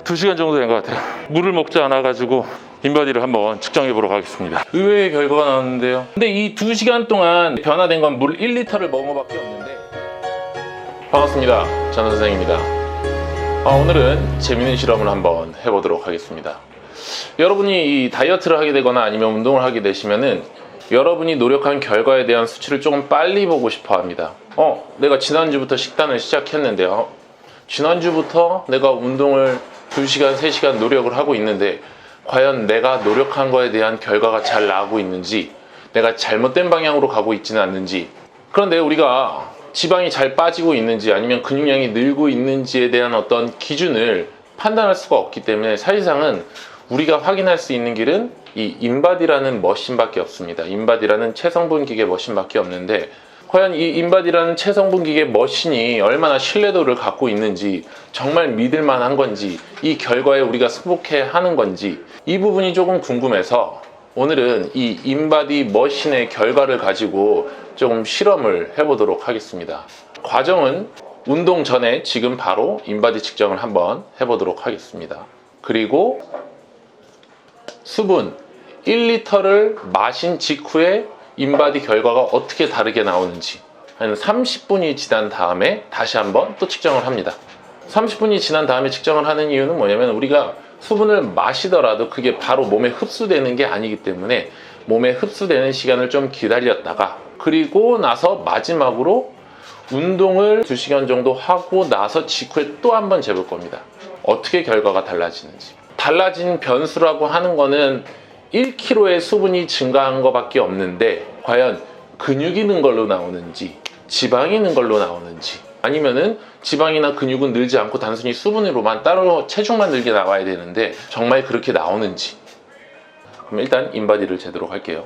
2시간 정도 된 것 같아요. 물을 먹지 않아 가지고 인바디를 한번 측정해 보러 가겠습니다. 의외의 결과가 나왔는데요. 근데 이 2시간 동안 변화된 건 물 1리터를 먹은 것밖에 없는데. 반갑습니다. 전원생입니다. 오늘은 재밌는 실험을 한번 해보도록 하겠습니다. 여러분이 이 다이어트를 하게 되거나 아니면 운동을 하게 되시면은 여러분이 노력한 결과에 대한 수치를 조금 빨리 보고 싶어 합니다. 내가 지난주부터 식단을 시작했는데요. 지난주부터 내가 운동을 2시간, 3시간 노력을 하고 있는데 과연 내가 노력한 거에 대한 결과가 잘 나오고 있는지, 내가 잘못된 방향으로 가고 있지는 않는지. 그런데 우리가 지방이 잘 빠지고 있는지 아니면 근육량이 늘고 있는지에 대한 어떤 기준을 판단할 수가 없기 때문에 사실상은 우리가 확인할 수 있는 길은 이 인바디라는 머신밖에 없습니다. 인바디라는 체성분 기계 머신밖에 없는데 과연 이 인바디라는 체성분 기계 머신이 얼마나 신뢰도를 갖고 있는지, 정말 믿을 만한 건지, 이 결과에 우리가 승복해 하는 건지, 이 부분이 조금 궁금해서 오늘은 이 인바디 머신의 결과를 가지고 좀 실험을 해보도록 하겠습니다. 과정은 운동 전에 지금 바로 인바디 측정을 한번 해보도록 하겠습니다. 그리고 수분 1리터를 마신 직후에 인바디 결과가 어떻게 다르게 나오는지 한 30분이 지난 다음에 다시 한번 또 측정을 합니다. 30분이 지난 다음에 측정을 하는 이유는 뭐냐면 우리가 수분을 마시더라도 그게 바로 몸에 흡수되는 게 아니기 때문에 몸에 흡수되는 시간을 좀 기다렸다가 그리고 나서 마지막으로 운동을 2시간 정도 하고 나서 직후에 또 한번 재볼 겁니다. 어떻게 결과가 달라지는지. 달라진 변수라고 하는 거는 1kg의 수분이 증가한 것밖에 없는데 과연 근육이 는 걸로 나오는지 지방이 는 걸로 나오는지 아니면은 지방이나 근육은 늘지 않고 단순히 수분으로만 따로 체중만 늘게 나와야 되는데 정말 그렇게 나오는지. 그럼 일단 인바디를 재도록 할게요.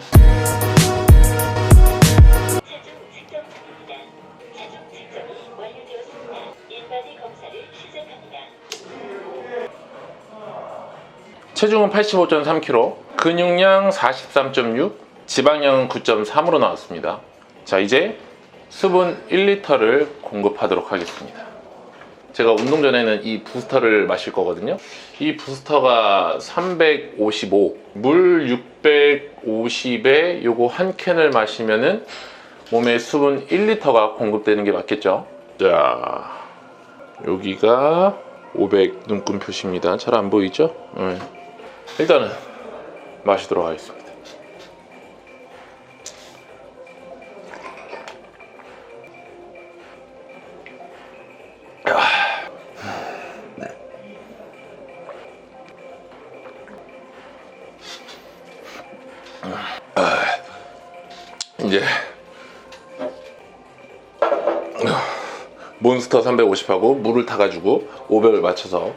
체중은 85.3kg, 근육량 43.6, 지방량은 9.3으로 나왔습니다. 자, 이제 수분 1리터를 공급하도록 하겠습니다. 제가 운동 전에는 이 부스터를 마실 거거든요. 이 부스터가 355, 물 650에 요거 한 캔을 마시면은 몸에 수분 1리터가 공급되는 게 맞겠죠? 자, 여기가 500 눈금 표시입니다. 잘 안 보이죠? 네. 일단은 마시도록 하겠습니다. 이제 몬스터 350하고 물을 타가지고 500을 맞춰서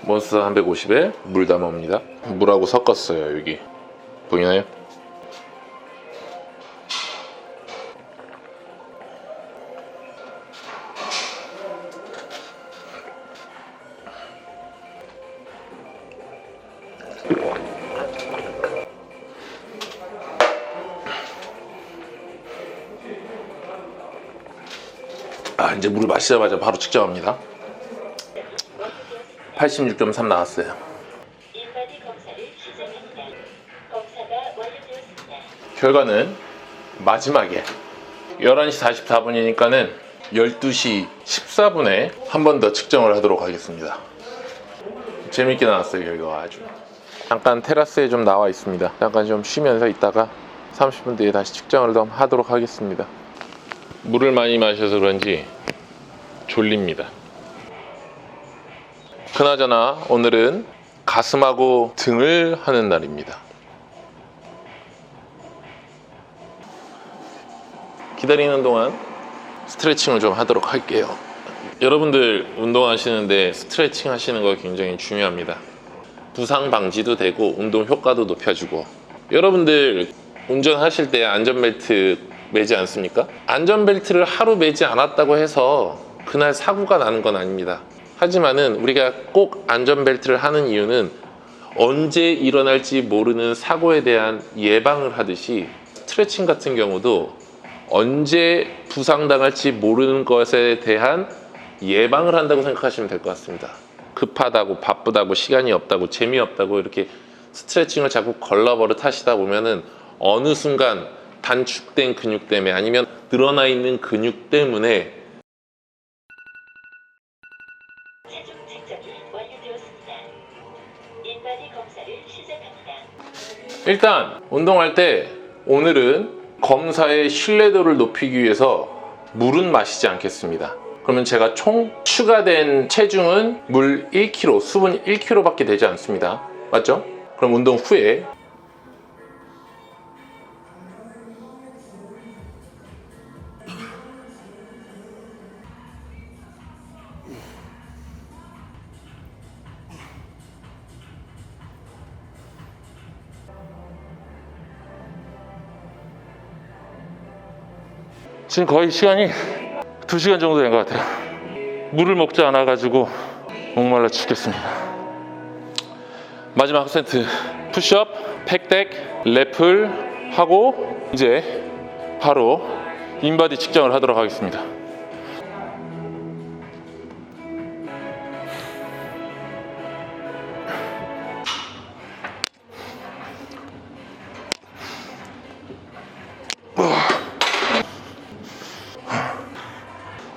몬스터 350에 물 담아옵니다. 물하고 섞었어요. 여기 보이나요? 이제 물을 마시자마자 바로 측정합니다. 86.3 나왔어요. 결과는 마지막에 11시 44분이니까는 12시 14분에 한 번 더 측정을 하도록 하겠습니다. 재밌게 나왔어요. 결과가 아주. 잠깐 테라스에 좀 나와 있습니다. 잠깐 좀 쉬면서 있다가 30분 뒤에 다시 측정을 좀 하도록 하겠습니다. 물을 많이 마셔서 그런지 졸립니다. 그나저나 오늘은 가슴하고 등을 하는 날입니다. 기다리는 동안 스트레칭을 좀 하도록 할게요. 여러분들 운동하시는데 스트레칭 하시는 거 굉장히 중요합니다. 부상 방지도 되고 운동 효과도 높여주고. 여러분들 운전하실 때 안전벨트 매지 않습니까? 안전벨트를 하루 매지 않았다고 해서 그날 사고가 나는 건 아닙니다. 하지만은 우리가 꼭 안전벨트를 하는 이유는 언제 일어날지 모르는 사고에 대한 예방을 하듯이 스트레칭 같은 경우도 언제 부상당할지 모르는 것에 대한 예방을 한다고 생각하시면 될 것 같습니다. 급하다고, 바쁘다고, 시간이 없다고, 재미없다고 이렇게 스트레칭을 자꾸 걸러버릇 하시다 보면은 어느 순간 단축된 근육 때문에 아니면 늘어나 있는 근육 때문에 체중 측정이 완료되었습니다. 인바디 검사를 시작합니다. 일단 운동할 때 오늘은 검사의 신뢰도를 높이기 위해서 물은 마시지 않겠습니다. 그러면 제가 총 추가된 체중은 물 1kg, 수분 1kg밖에 되지 않습니다. 맞죠? 그럼 운동 후에 지금 거의 시간이 2시간 정도 된 것 같아요. 물을 먹지 않아 가지고 목말라 죽겠습니다. 마지막 세트 푸시업, 팩덱, 랩을 하고 이제 바로 인바디 측정을 하도록 하겠습니다.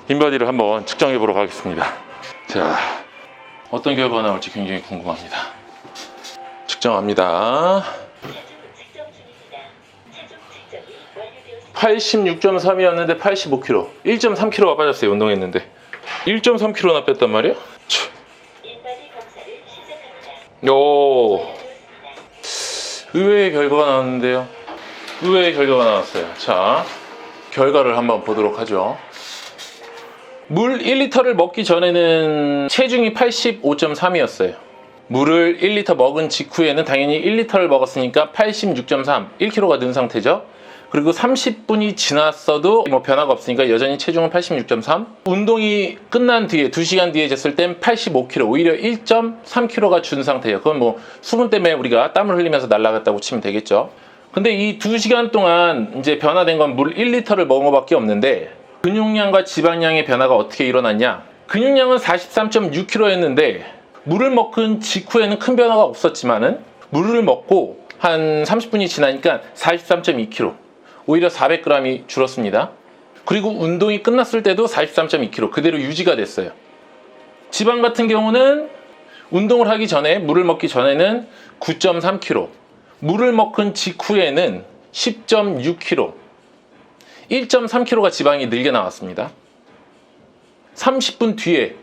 인바디를 한번 측정해 보도록 하겠습니다. 자, 어떤 결과가 나올지 굉장히 궁금합니다. 측정합니다. 체중 측정이 완료되었습니다. 86.3이었는데 85kg, 1.3kg가 빠졌어요. 운동했는데 1.3kg나 뺐단 말이야? 인바디 검사를 시작합니다. 오, 완료되었습니다. 의외의 결과가 나왔는데요. 의외의 결과가 나왔어요. 자, 결과를 한번 보도록 하죠. 물 1리터를 먹기 전에는 체중이 85.3이었어요. 물을 1리터 먹은 직후에는 당연히 1리터를 먹었으니까 86.3, 1kg가 는 상태죠. 그리고 30분이 지났어도 뭐 변화가 없으니까 여전히 체중은 86.3. 운동이 끝난 뒤에 2시간 뒤에 쟀을 땐 85kg, 오히려 1.3kg가 준 상태예요. 그건 뭐 수분 때문에 우리가 땀을 흘리면서 날아갔다고 치면 되겠죠. 근데 이 2시간 동안 이제 변화된 건 물 1리터를 먹은 것밖에 없는데 근육량과 지방량의 변화가 어떻게 일어났냐? 근육량은 43.6kg였는데 물을 먹은 직후에는 큰 변화가 없었지만은 물을 먹고 한 30분이 지나니까 43.2kg, 오히려 400g이 줄었습니다. 그리고 운동이 끝났을 때도 43.2kg 그대로 유지가 됐어요. 지방 같은 경우는 운동을 하기 전에, 물을 먹기 전에는 9.3kg, 물을 먹은 직후에는 10.6kg, 1.3kg가 지방이 늘게 나왔습니다. 30분 뒤에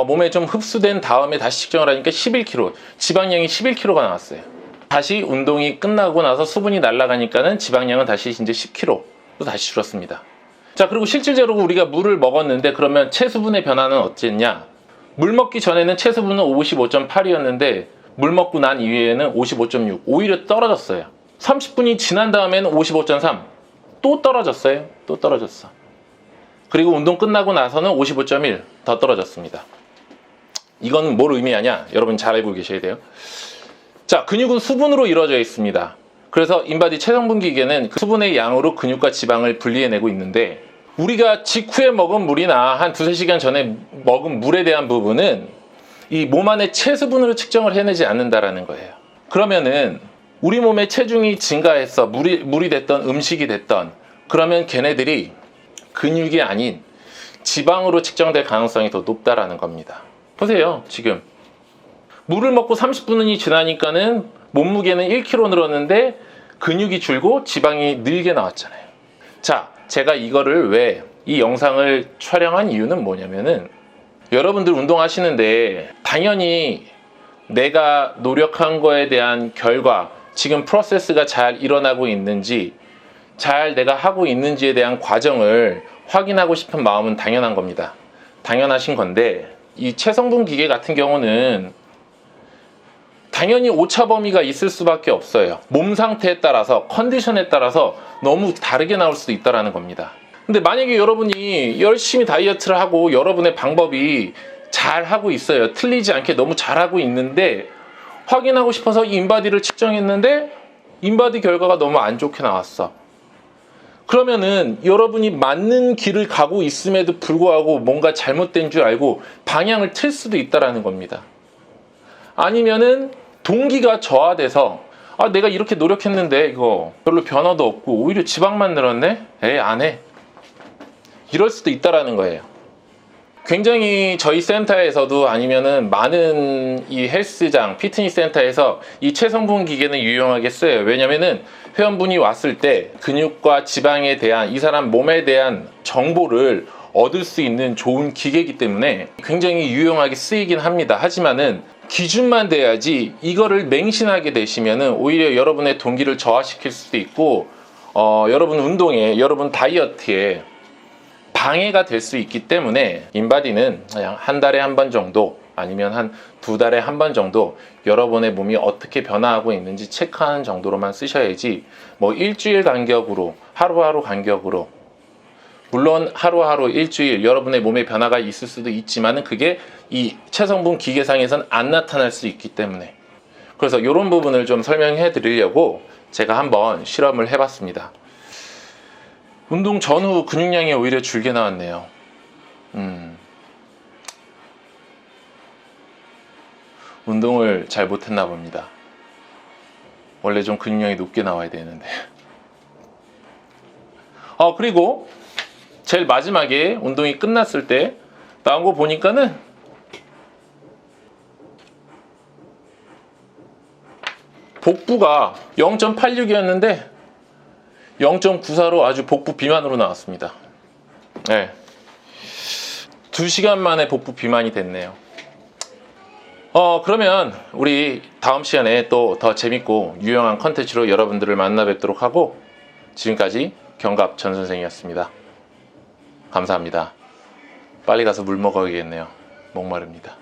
몸에 좀 흡수된 다음에 다시 측정을 하니까 11kg, 지방량이 11kg가 나왔어요. 다시 운동이 끝나고 나서 수분이 날아가니까는 지방량은 다시 이제 10kg로 다시 줄었습니다. 자, 그리고 실질적으로 우리가 물을 먹었는데 그러면 체수분의 변화는 어땠냐? 물 먹기 전에는 체수분은 55.8이었는데 물 먹고 난 이후에는 55.6, 오히려 떨어졌어요. 30분이 지난 다음에는 55.3, 또 떨어졌어요. 또 떨어졌어. 그리고 운동 끝나고 나서는 55.1 더 떨어졌습니다. 이건 뭘 의미하냐? 여러분 잘 알고 계셔야 돼요. 자, 근육은 수분으로 이루어져 있습니다. 그래서 인바디 체성분 기계는 그 수분의 양으로 근육과 지방을 분리해내고 있는데 우리가 직후에 먹은 물이나 한 2-3시간 전에 먹은 물에 대한 부분은 이 몸 안의 체수분으로 측정을 해내지 않는다라는 거예요. 그러면은 우리 몸의 체중이 증가해서 물이 됐던 음식이 됐던 그러면 걔네들이 근육이 아닌 지방으로 측정될 가능성이 더 높다라는 겁니다. 보세요. 지금 물을 먹고 30분이 지나니까는 몸무게는 1kg 늘었는데 근육이 줄고 지방이 늘게 나왔잖아요. 자, 제가 이거를 왜 이 영상을 촬영한 이유는 뭐냐면은 여러분들 운동하시는데 당연히 내가 노력한 거에 대한 결과, 지금 프로세스가 잘 일어나고 있는지, 잘 내가 하고 있는지에 대한 과정을 확인하고 싶은 마음은 당연한 겁니다. 당연하신 건데 이 체성분 기계 같은 경우는 당연히 오차 범위가 있을 수밖에 없어요. 몸 상태에 따라서, 컨디션에 따라서 너무 다르게 나올 수도 있다는 겁니다. 근데 만약에 여러분이 열심히 다이어트를 하고 여러분의 방법이 잘 하고 있어요. 틀리지 않게 너무 잘하고 있는데 확인하고 싶어서 인바디를 측정했는데 인바디 결과가 너무 안 좋게 나왔어. 그러면은 여러분이 맞는 길을 가고 있음에도 불구하고 뭔가 잘못된 줄 알고 방향을 틀 수도 있다라는 겁니다. 아니면은 동기가 저하돼서 내가 이렇게 노력했는데 이거 별로 변화도 없고 오히려 지방만 늘었네? 에이, 안 해. 이럴 수도 있다라는 거예요. 굉장히 저희 센터에서도 아니면은 많은 이 헬스장, 피트니스 센터에서 이 체성분 기계는 유용하게 써요. 왜냐면은 회원분이 왔을 때 근육과 지방에 대한 이 사람 몸에 대한 정보를 얻을 수 있는 좋은 기계이기 때문에 굉장히 유용하게 쓰이긴 합니다. 하지만은 기준만 돼야지 이거를 맹신하게 되시면은 오히려 여러분의 동기를 저하시킬 수도 있고 여러분 운동에, 여러분 다이어트에 방해가 될 수 있기 때문에 인바디는 그냥 한 달에 한 번 정도 아니면 한 두 달에 한 번 정도 여러분의 몸이 어떻게 변화하고 있는지 체크하는 정도로만 쓰셔야지 뭐 일주일 간격으로 하루하루 간격으로 물론 하루하루 일주일 여러분의 몸에 변화가 있을 수도 있지만은 그게 이 체성분 기계상에선 안 나타날 수 있기 때문에 그래서 이런 부분을 좀 설명해 드리려고 제가 한번 실험을 해봤습니다. 운동 전후 근육량이 오히려 줄게 나왔네요. 운동을 잘 못했나 봅니다. 원래 좀 근육량이 높게 나와야 되는데. 그리고 제일 마지막에 운동이 끝났을 때 나온 거 보니까는 복부가 0.86이었는데 0.94로 아주 복부 비만으로 나왔습니다. 네. 2시간 만에 복부 비만이 됐네요. 그러면 우리 다음 시간에 또 더 재밌고 유용한 컨텐츠로 여러분들을 만나 뵙도록 하고 지금까지 경갑 전 선생이었습니다. 감사합니다. 빨리 가서 물 먹어야겠네요. 목마릅니다.